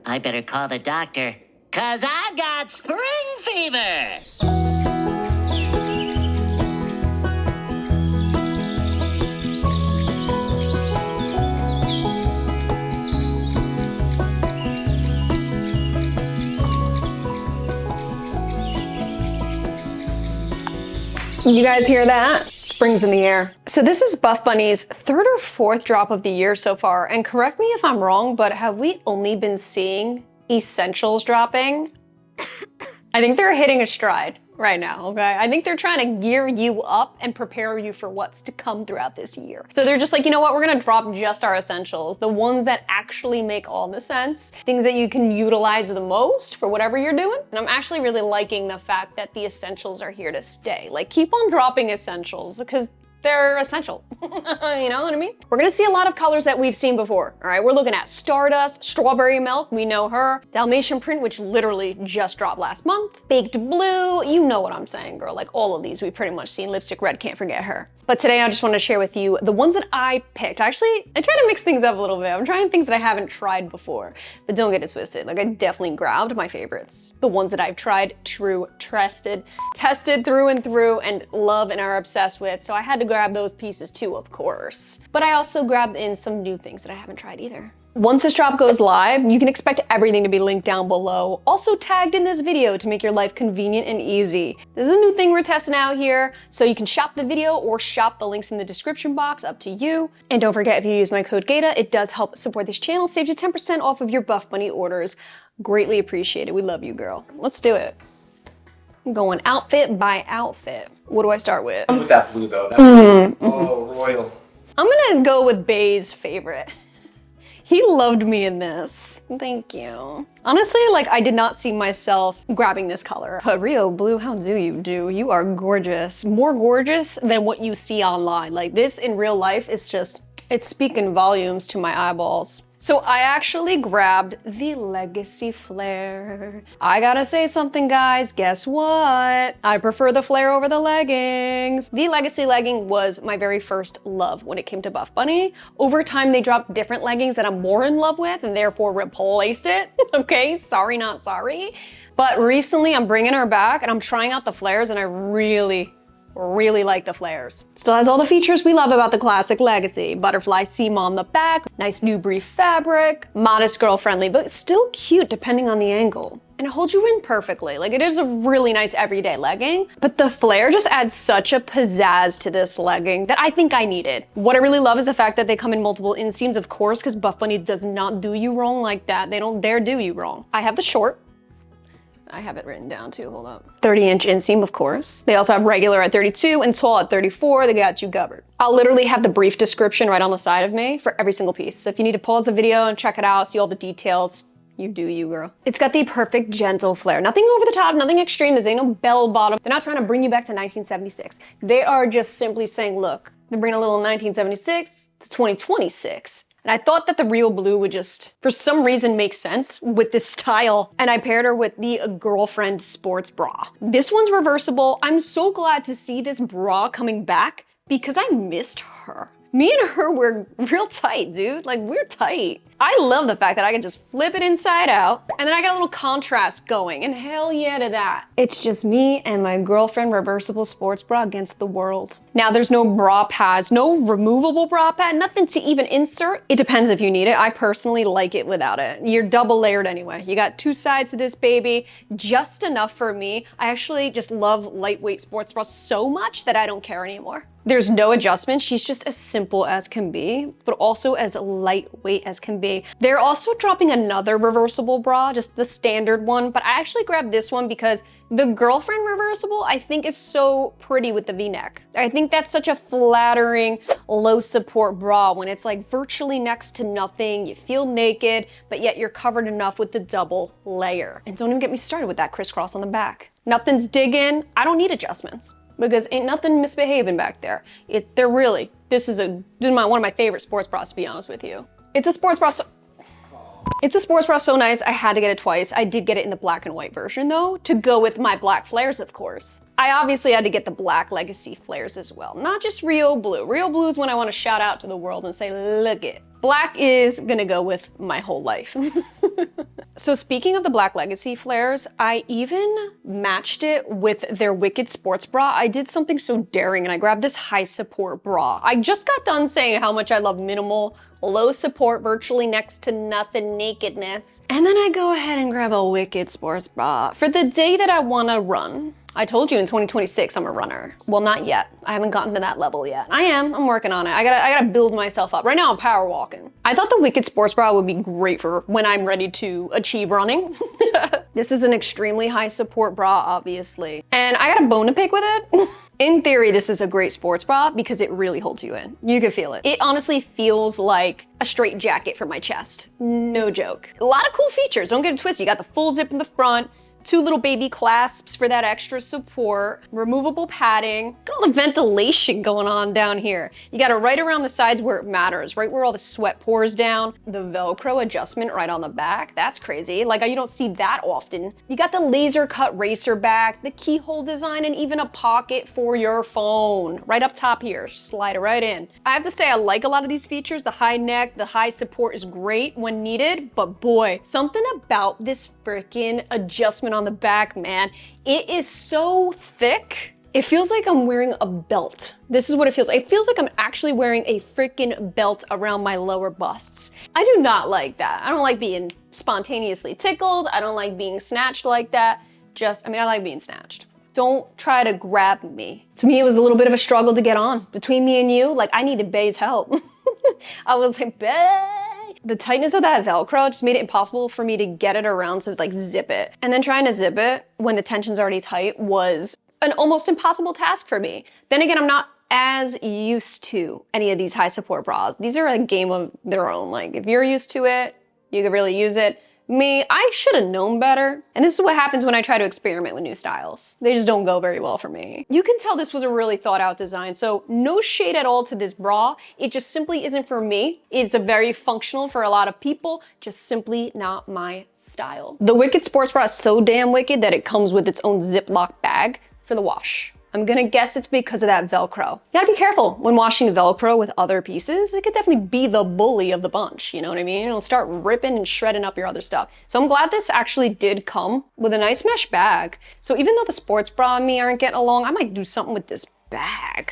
I better call the doctor, 'cause I've got spring fever. You guys hear that? Spring's in the air. So this is Buffbunny's third or fourth drop of the year so far, and correct me if I'm wrong, but have we only been seeing essentials dropping? I think they're hitting a stride right now, okay? I think they're trying to gear you up and prepare you for what's to come throughout this year. So they're just like, you know what, we're gonna drop just our essentials, the ones that actually make all the sense, things that you can utilize the most for whatever you're doing. And I'm actually really liking the fact that the essentials are here to stay. Like, keep on dropping essentials because they're essential. You know what I mean? We're gonna see a lot of colors that we've seen before, all right? We're looking at Stardust, Strawberry Milk, we know her, Dalmatian Print, which literally just dropped last month, Baked Blue, you know what I'm saying, girl. Like, all of these we've pretty much seen. Lipstick Red, can't forget her. But today I just want to share with you the ones that I picked. I try to mix things up a little bit. I'm trying things that I haven't tried before, but don't get it twisted. Like, I definitely grabbed my favorites. The ones that I've tried, true, tested through and through, and love and are obsessed with. So I had to grab those pieces too, of course. But I also grabbed in some new things that I haven't tried either. Once this drop goes live, you can expect everything to be linked down below, also tagged in this video to make your life convenient and easy. This is a new thing we're testing out here, so you can shop the video or shop the links in the description box, up to you. And don't forget, if you use my code GATA, it does help support this channel, saves you 10% off of your Buffbunny orders. Greatly appreciated. We love you, girl. Let's do it. I'm going outfit by outfit. What do I start with? With that blue though. That blue. Oh, royal. I'm gonna go with Bay's favorite. He loved me in this. Thank you. Honestly, like, I did not see myself grabbing this color. But Rio Blue, how do? You are gorgeous. More gorgeous than what you see online. Like, this in real life is just, it's speaking volumes to my eyeballs. So I actually grabbed the Legacy Flare. I gotta say something, guys. Guess what? I prefer the flare over the leggings. The Legacy legging was my very first love when it came to Buffbunny. Over time, they dropped different leggings that I'm more in love with and therefore replaced it. Okay, sorry, not sorry. But recently I'm bringing her back and I'm trying out the flares, and I really like the flares. Still has all the features we love about the classic Legacy. Butterfly seam on the back, nice new brief fabric, modest girl friendly, but still cute depending on the angle. And it holds you in perfectly. Like, it is a really nice everyday legging, but the flare just adds such a pizzazz to this legging that I think I needed. What I really love is the fact that they come in multiple inseams, of course, because Buffbunny does not do you wrong like that. They don't dare do you wrong. I have the short. I have it written down too, hold up. 30-inch inseam, of course. They also have regular at 32 and tall at 34. They got you covered. I'll literally have the brief description right on the side of me for every single piece. So if you need to pause the video and check it out, see all the details, you do you, girl. It's got the perfect gentle flare. Nothing over the top, nothing extreme. This ain't no bell bottom. They're not trying to bring you back to 1976. They are just simply saying, look, they're bringing a little 1976 to 2026. And I thought that the Real Blue would just, for some reason, make sense with this style. And I paired her with the Girlfriend Sports Bra. This one's reversible. I'm so glad to see this bra coming back because I missed her. Me and her were real tight, dude. Like, we're tight. I love the fact that I can just flip it inside out, and then I got a little contrast going, and hell yeah to that. It's just me and my Girlfriend reversible sports bra against the world. Now, there's no bra pads, no removable bra pad, nothing to even insert. It depends if you need it. I personally like it without it. You're double layered anyway. You got two sides to this baby, just enough for me. I actually just love lightweight sports bras so much that I don't care anymore. There's no adjustment. She's just as simple as can be, but also as lightweight as can be. They're also dropping another reversible bra, just the standard one, but I actually grabbed this one because the Girlfriend reversible, I think, is so pretty with the V-neck. I think that's such a flattering, low support bra when it's like virtually next to nothing, you feel naked, but yet you're covered enough with the double layer. And don't even get me started with that crisscross on the back. Nothing's digging, I don't need adjustments, because ain't nothing misbehaving back there. This is one of my favorite sports bras, to be honest with you. It's a sports bra so nice, I had to get it twice. I did get it in the black and white version though, to go with my black flares, of course. I obviously had to get the black Legacy flares as well, not just Rio Blue. Rio Blue is when I want to shout out to the world and say, look it. Black is gonna go with my whole life. So speaking of the Black Legacy flares, I even matched it with their Wicked sports bra. I did something so daring and I grabbed this high support bra. I just got done saying how much I love minimal, low support, virtually next to nothing nakedness. And then I go ahead and grab a Wicked sports bra for the day that I wanna run. I told you in 2026 I'm a runner. Well, not yet. I haven't gotten to that level yet. I'm working on it. I gotta build myself up. Right now I'm power walking. I thought the Wicked sports bra would be great for when I'm ready to achieve running. This is an extremely high support bra, obviously. And I got a bone to pick with it. In theory, this is a great sports bra because it really holds you in. You can feel it. It honestly feels like a straight jacket for my chest. No joke. A lot of cool features, don't get it twisted. You got the full zip in the front, 2 little baby clasps for that extra support, removable padding. Look at all the ventilation going on down here. You got it right around the sides where it matters, right where all the sweat pours down. The Velcro adjustment right on the back, that's crazy. Like, you don't see that often. You got the laser cut racer back, the keyhole design, and even a pocket for your phone. Right up top here, slide it right in. I have to say, I like a lot of these features. The high neck, the high support is great when needed, but boy, something about this freaking adjustment on the back, man. It is so thick. It feels like I'm wearing a belt. This is what it feels like. It feels like I'm actually wearing a freaking belt around my lower busts. I do not like that. I don't like being spontaneously tickled. I don't like being snatched like that. I like being snatched. Don't try to grab me. To me, it was a little bit of a struggle to get on. Between me and you, like, I needed Bae's help. I was like, Bae. The tightness of that Velcro just made it impossible for me to get it around to like zip it. And then trying to zip it when the tension's already tight was an almost impossible task for me. Then again, I'm not as used to any of these high support bras. These are a game of their own. Like, if you're used to it, you could really use it. Me, I should have known better. And this is what happens when I try to experiment with new styles. They just don't go very well for me. You can tell this was a really thought out design, so no shade at all to this bra. It just simply isn't for me. It's a very functional for a lot of people, just simply not my style. The Wicked sports bra is so damn wicked that it comes with its own Ziploc bag for the wash. I'm gonna guess it's because of that Velcro. You gotta be careful when washing Velcro with other pieces. It could definitely be the bully of the bunch, you know what I mean? It'll start ripping and shredding up your other stuff. So I'm glad this actually did come with a nice mesh bag. So even though the sports bra and me aren't getting along, I might do something with this bag.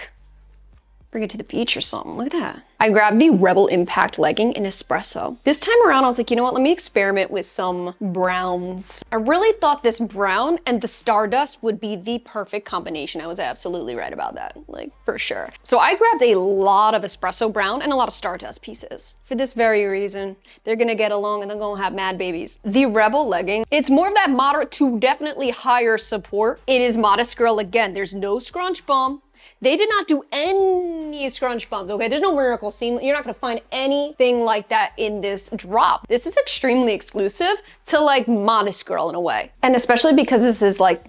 Bring it to the beach or something, look at that. I grabbed the Rebel Impact legging in Espresso. This time around, I was like, you know what, let me experiment with some browns. I really thought this brown and the Stardust would be the perfect combination. I was absolutely right about that, like, for sure. So I grabbed a lot of Espresso brown and a lot of Stardust pieces. For this very reason, they're gonna get along and they're gonna have mad babies. The Rebel legging, it's more of that moderate to definitely higher support. It is modest girl again. There's no scrunch bum. They did not do any scrunch bumps, okay? There's no miracle seam. You're not gonna find anything like that in this drop. This is extremely exclusive to like Modest Girl in a way. And especially because this is like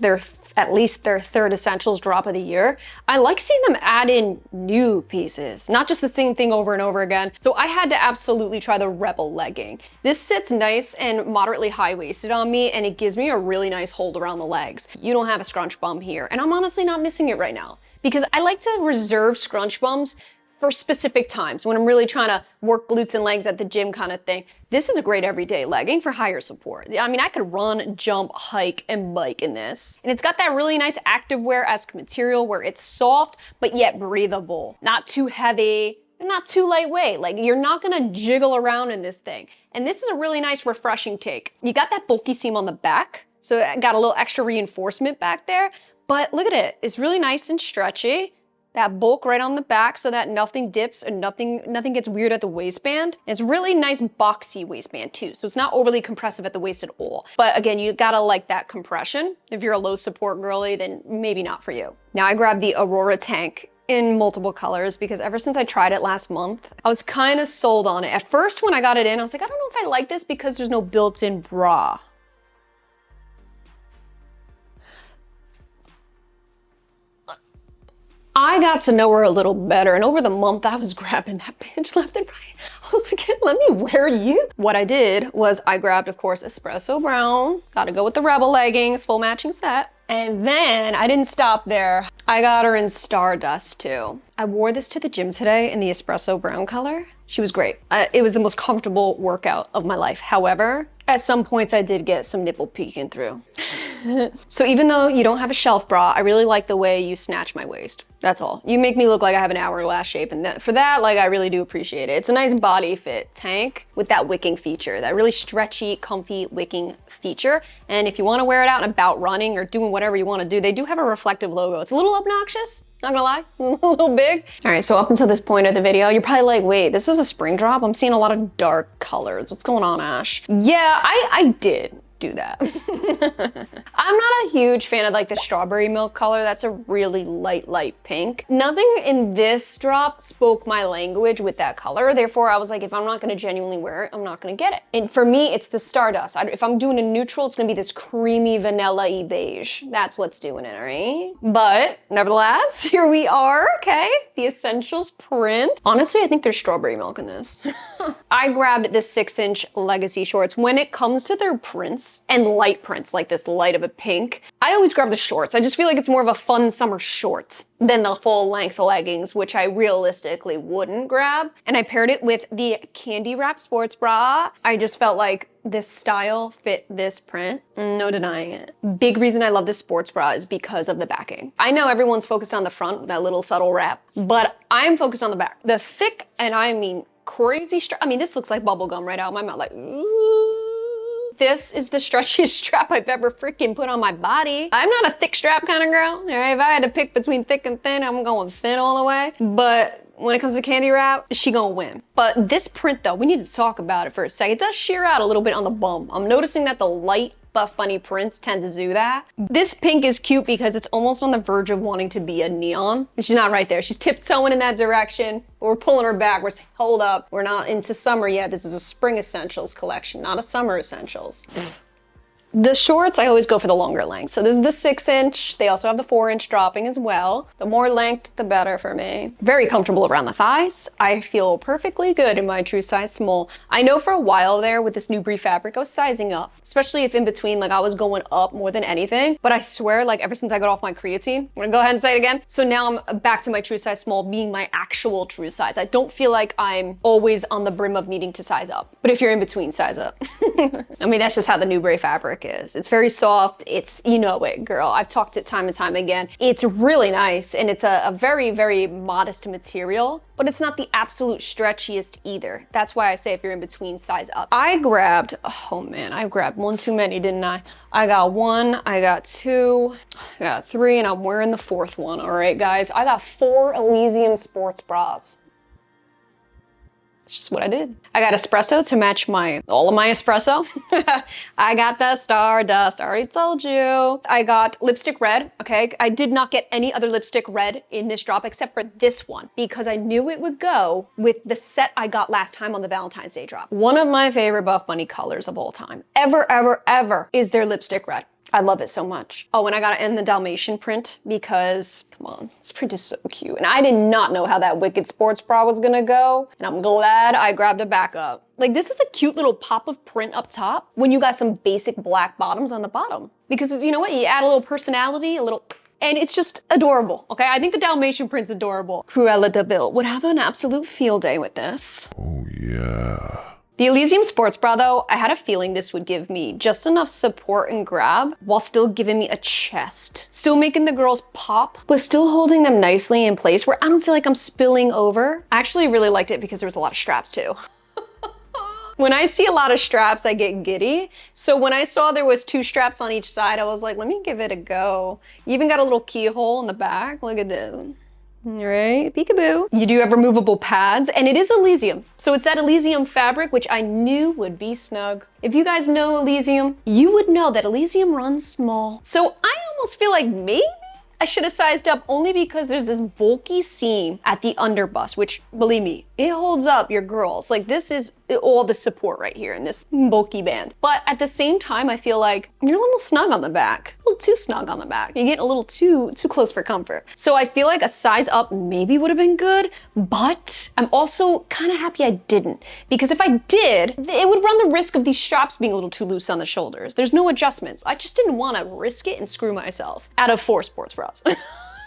at least their 3rd Essentials drop of the year, I like seeing them add in new pieces, not just the same thing over and over again. So I had to absolutely try the Rebel legging. This sits nice and moderately high-waisted on me, and it gives me a really nice hold around the legs. You don't have a scrunch bum here, and I'm honestly not missing it right now, because I like to reserve scrunch bums for specific times when I'm really trying to work glutes and legs at the gym kind of thing. This is a great everyday legging for higher support. I mean, I could run, jump, hike, and bike in this. And it's got that really nice activewear-esque material where it's soft, but yet breathable. Not too heavy, and not too lightweight. Like, you're not gonna jiggle around in this thing. And this is a really nice, refreshing take. You got that bulky seam on the back, so it got a little extra reinforcement back there. But look at it, it's really nice and stretchy. That bulk right on the back so that nothing dips and nothing gets weird at the waistband. It's really nice boxy waistband too, so it's not overly compressive at the waist at all. But again, you gotta like that compression. If you're a low support girly, then maybe not for you. Now I grabbed the Aurora tank in multiple colors because ever since I tried it last month, I was kind of sold on it. At first when I got it in, I was like, I don't know if I like this because there's no built-in bra. I got to know her a little better, and over the month I was grabbing that bitch left and right. I was like, let me wear you. What I did was I grabbed, of course, Espresso brown, gotta go with the Rebel leggings, full matching set. And then I didn't stop there. I got her in Stardust too. I wore this to the gym today in the Espresso brown color. She was great. It was the most comfortable workout of my life. However, at some points I did get some nipple peeking through. So even though you don't have a shelf bra, I really like the way you snatch my waist. That's all. You make me look like I have an hourglass shape, and for that, like, I really do appreciate it. It's a nice body fit tank with that wicking feature, that really stretchy, comfy wicking feature. And if you want to wear it out and about running or doing whatever you want to do, they do have a reflective logo. It's a little obnoxious, not gonna lie, a little big. All right, so up until this point of the video, you're probably like, wait, this is a spring drop? I'm seeing a lot of dark colors. What's going on, Ash? Yeah, I did do that. I'm not a huge fan of like the strawberry milk color. That's a really light pink. Nothing in this drop spoke my language with that color. Therefore, I was like, if I'm not gonna genuinely wear it, I'm not gonna get it. And for me, it's the Stardust. If I'm doing a neutral, it's gonna be this creamy vanilla-y beige. That's what's doing it, all right? But nevertheless, here we are, okay? The Essentials print. Honestly, I think there's strawberry milk in this. I grabbed this 6-inch Legacy shorts. When it comes to their prints, and light prints like this light of a pink, I always grab the shorts. I just feel like it's more of a fun summer short than the full length leggings, which I realistically wouldn't grab. And I paired it with the candy wrap sports bra. I just felt like this style fit this print. No denying it. Big reason I love this sports bra is because of the backing. I know everyone's focused on the front with that little subtle wrap, but I'm focused on the back. The thick, and I mean crazy strap. I mean, this looks like bubble gum right out of my mouth, like, ooh. This is the stretchiest strap I've ever freaking put on my body. I'm not a thick strap kind of girl, all right? If I had to pick between thick and thin, I'm going thin all the way. But when it comes to candy wrap, she gonna win. But this print though, we need to talk about it for a second. It does sheer out a little bit on the bum. I'm noticing that the light Buffbunny prints tend to do that. This pink is cute because it's almost on the verge of wanting to be a neon. She's not right there. She's tiptoeing in that direction. We're pulling her back. We're saying, hold up. We're not into summer yet. This is a spring essentials collection, not a summer essentials. The shorts, I always go for the longer length. So this is the 6-inch. They also have the 4-inch dropping as well. The more length, the better for me. Very comfortable around the thighs. I feel perfectly good in my true size small. I know for a while there with this new Brie fabric, I was sizing up, especially if in between, like I was going up more than anything. But I swear, like ever since I got off my creatine, I'm gonna go ahead and say it again. So now I'm back to my true size small being my actual true size. I don't feel like I'm always on the brim of needing to size up. But if you're in between, size up. I mean, that's just how the new Brie fabric is. It's very soft. It's, you know it, girl. I've talked it time and time again. It's really nice, and it's a very modest material, but it's not the absolute stretchiest either. That's why I say if you're in between, size up. I grabbed 1 too many, didn't I? I got 1, I got 2, I got 3, and I'm wearing the 4th one. All right, guys, I got 4 Elysium sports bras. It's just what I did. I got Espresso to match all of my espresso. I got the Stardust, I already told you. I got lipstick red, okay? I did not get any other lipstick red in this drop except for this one because I knew it would go with the set I got last time on the Valentine's Day drop. One of my favorite Buffbunny colors of all time, ever, is their lipstick red. I love it so much. Oh, and I got it in the Dalmatian print because, come on, this print is so cute. And I did not know how that Wicked sports bra was gonna go, and I'm glad I grabbed a backup. Like, this is a cute little pop of print up top when you got some basic black bottoms on the bottom. Because you know what, you add a little personality, and it's just adorable, okay? I think the Dalmatian print's adorable. Cruella de Vil would have an absolute field day with this. Oh yeah. The Elysium sports bra though, I had a feeling this would give me just enough support and grab while still giving me a chest. Still making the girls pop, but still holding them nicely in place where I don't feel like I'm spilling over. I actually really liked it because there was a lot of straps too. When I see a lot of straps, I get giddy. So when I saw there was 2 straps on each side, I was like, let me give it a go. You even got a little keyhole in the back. Look at this. Right, peekaboo. You do have removable pads, and it is Elysium. So it's that Elysium fabric, which I knew would be snug. If you guys know Elysium, you would know that Elysium runs small. So I almost feel like maybe I should have sized up only because there's this bulky seam at the underbust, which, believe me, it holds up your girls. Like, this is all the support right here in this bulky band. But at the same time, I feel like you're a little snug on the back. A little too snug on the back. You're getting a little too close for comfort. So I feel like a size up maybe would have been good, but I'm also kind of happy I didn't. Because if I did, it would run the risk of these straps being a little too loose on the shoulders. There's no adjustments. I just didn't want to risk it and screw myself out of 4 sports bras.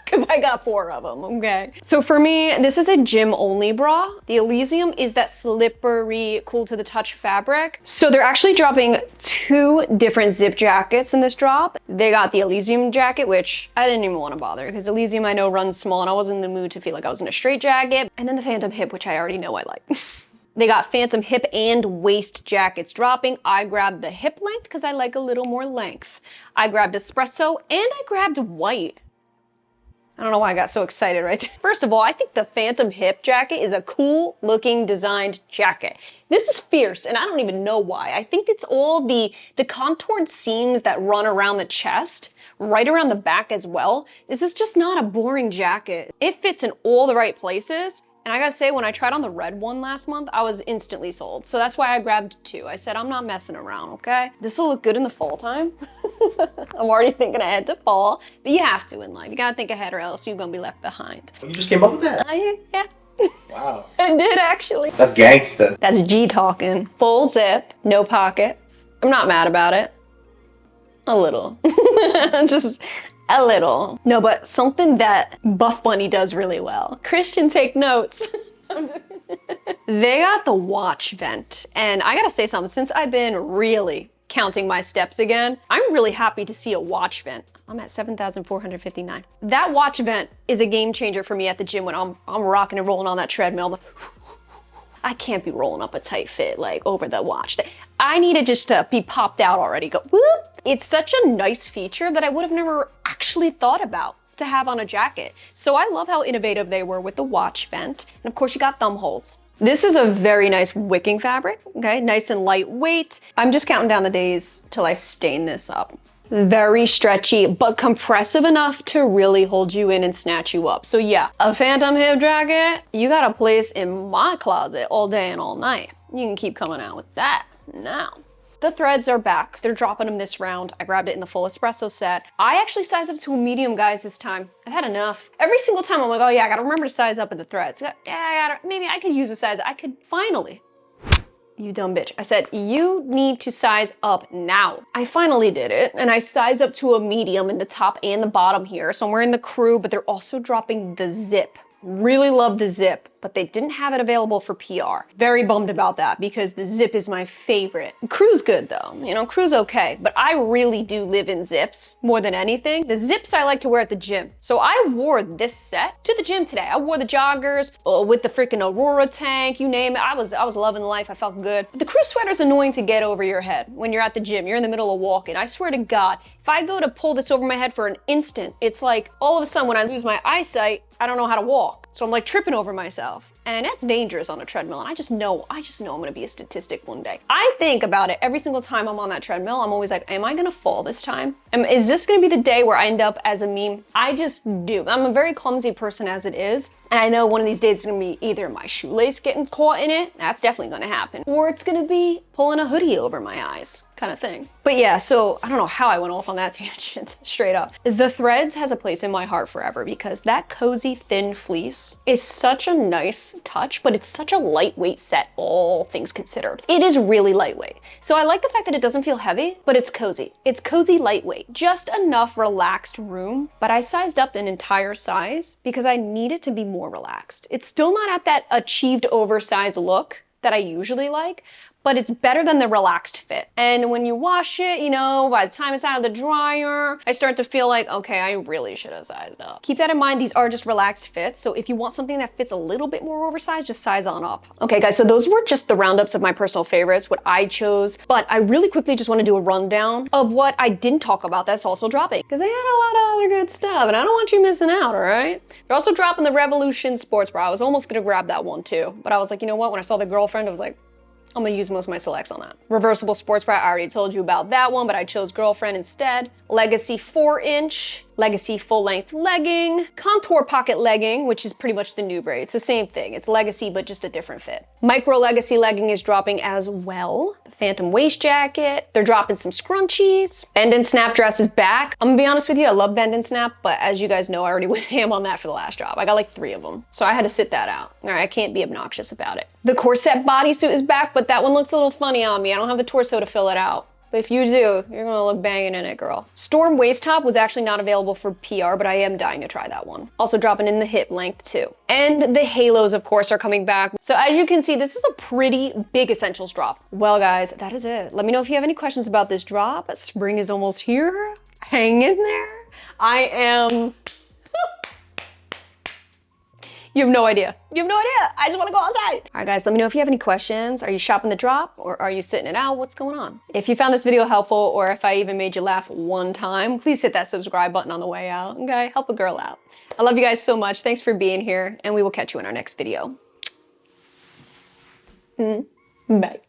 because I got 4 of them, okay? So for me, this is a gym only bra. The Elysium is that slippery, cool to the touch fabric. So they're actually dropping 2 different zip jackets in this drop. They got the Elysium jacket, which I didn't even want to bother because Elysium I know runs small and I wasn't in the mood to feel like I was in a straight jacket. And then the Phantom Hip, which I already know I like. They got Phantom Hip and waist jackets dropping. I grabbed the hip length because I like a little more length. I grabbed Espresso and I grabbed white. I don't know why I got so excited right there. First of all, I think the Phantom Hip jacket is a cool looking designed jacket. This is fierce and I don't even know why. I think it's all the contoured seams that run around the chest, right around the back as well. This is just not a boring jacket. It fits in all the right places. And I gotta say, when I tried on the red one last month, I was instantly sold. So that's why I grabbed 2. I said, I'm not messing around, okay? This will look good in the fall time. I'm already thinking ahead to fall, but you have to in life. You gotta think ahead or else you're gonna be left behind. You just came up with that? Yeah. Wow. I did actually. That's gangsta. That's G talking. Full zip, no pockets. I'm not mad about it. A little. Just a little. No, but something that Buffbunny does really well. Christian, take notes. They got the watch vent. And I gotta say something, since I've been really counting my steps again, I'm really happy to see a watch vent. I'm at 7,459. That watch vent is a game changer for me at the gym when I'm rocking and rolling on that treadmill. I can't be rolling up a tight fit like over the watch. I need it just to be popped out already. Go whoop. It's such a nice feature that I would have never actually thought about to have on a jacket. So I love how innovative they were with the watch vent. And of course you got thumb holes. This is a very nice wicking fabric, okay? Nice and lightweight. I'm just counting down the days till I stain this up. Very stretchy, but compressive enough to really hold you in and snatch you up. So yeah, a Phantom Hip jacket, you got a place in my closet all day and all night. You can keep coming out with that now. The threads are back. They're dropping them this round. I grabbed it in the full Espresso set. I actually sized up to a medium, guys, this time. I've had enough. Every single time I'm like, oh yeah, I gotta remember to size up in the threads. Yeah, maybe I could use a size. I could finally. You dumb bitch. I said, you need to size up now. I finally did it, and I sized up to a medium in the top and the bottom here. So I'm wearing the crew, but they're also dropping the zip. Really love the zip, but they didn't have it available for PR. Very bummed about that because the zip is my favorite. Crew's good though, you know, crew's okay, but I really do live in zips more than anything. The zips I like to wear at the gym. So I wore this set to the gym today. I wore the joggers with the freaking Aurora tank, you name it. I was loving life, I felt good. But the crew sweater's annoying to get over your head when you're at the gym. You're in the middle of walking. I swear to God, if I go to pull this over my head for an instant, it's like all of a sudden when I lose my eyesight, I don't know how to walk. So I'm like tripping over myself. And that's dangerous on a treadmill. And I just know I'm gonna be a statistic one day. I think about it every single time I'm on that treadmill. I'm always like, am I gonna fall this time? Is this gonna be the day where I end up as a meme? I just do. I'm a very clumsy person as it is. And I know one of these days it's gonna be either my shoelace getting caught in it, that's definitely gonna happen, or it's gonna be pulling a hoodie over my eyes, kind of thing. But yeah, so I don't know how I went off on that tangent, straight up. The threads has a place in my heart forever because that cozy thin fleece is such a nice touch, but it's such a lightweight set, all things considered. It is really lightweight. So I like the fact that it doesn't feel heavy, but it's cozy. It's cozy lightweight, just enough relaxed room, but I sized up an entire size because I need it to be more relaxed. It's still not at that achieved oversized look that I usually like, but it's better than the relaxed fit. And when you wash it, you know, by the time it's out of the dryer, I start to feel like, okay, I really should have sized up. Keep that in mind, these are just relaxed fits. So if you want something that fits a little bit more oversized, just size on up. Okay guys, so those were just the roundups of my personal favorites, what I chose. But I really quickly just want to do a rundown of what I didn't talk about that's also dropping, because they had a lot of other good stuff and I don't want you missing out, all right? They're also dropping the Revolution sports bra. I was almost gonna grab that one too, but I was like, you know what? When I saw the girlfriend, I was like, I'm gonna use most of my selects on that. Reversible sports bra, I already told you about that one, but I chose Girlfriend instead. Legacy 4-inch, Legacy full-length legging, contour pocket legging, which is pretty much the new braid. It's the same thing. It's Legacy, but just a different fit. Micro Legacy legging is dropping as well. The Phantom waist jacket. They're dropping some scrunchies. Bend and snap dress is back. I'm gonna be honest with you, I love bend and snap, but as you guys know, I already went ham on that for the last drop. I got like 3 of them, so I had to sit that out. All right, I can't be obnoxious about it. The corset bodysuit is back, but that one looks a little funny on me. I don't have the torso to fill it out. But if you do, you're gonna look banging in it, girl. Storm waist top was actually not available for PR, but I am dying to try that one. Also dropping in the hip length too. And the halos, of course, are coming back. So as you can see, this is a pretty big essentials drop. Well, guys, that is it. Let me know if you have any questions about this drop. Spring is almost here. Hang in there. I am... You have no idea. You have no idea. I just want to go outside. All right, guys, let me know if you have any questions. Are you shopping the drop or are you sitting it out? What's going on? If you found this video helpful or if I even made you laugh one time, please hit that subscribe button on the way out. Okay, help a girl out. I love you guys so much. Thanks for being here and we will catch you in our next video. Bye.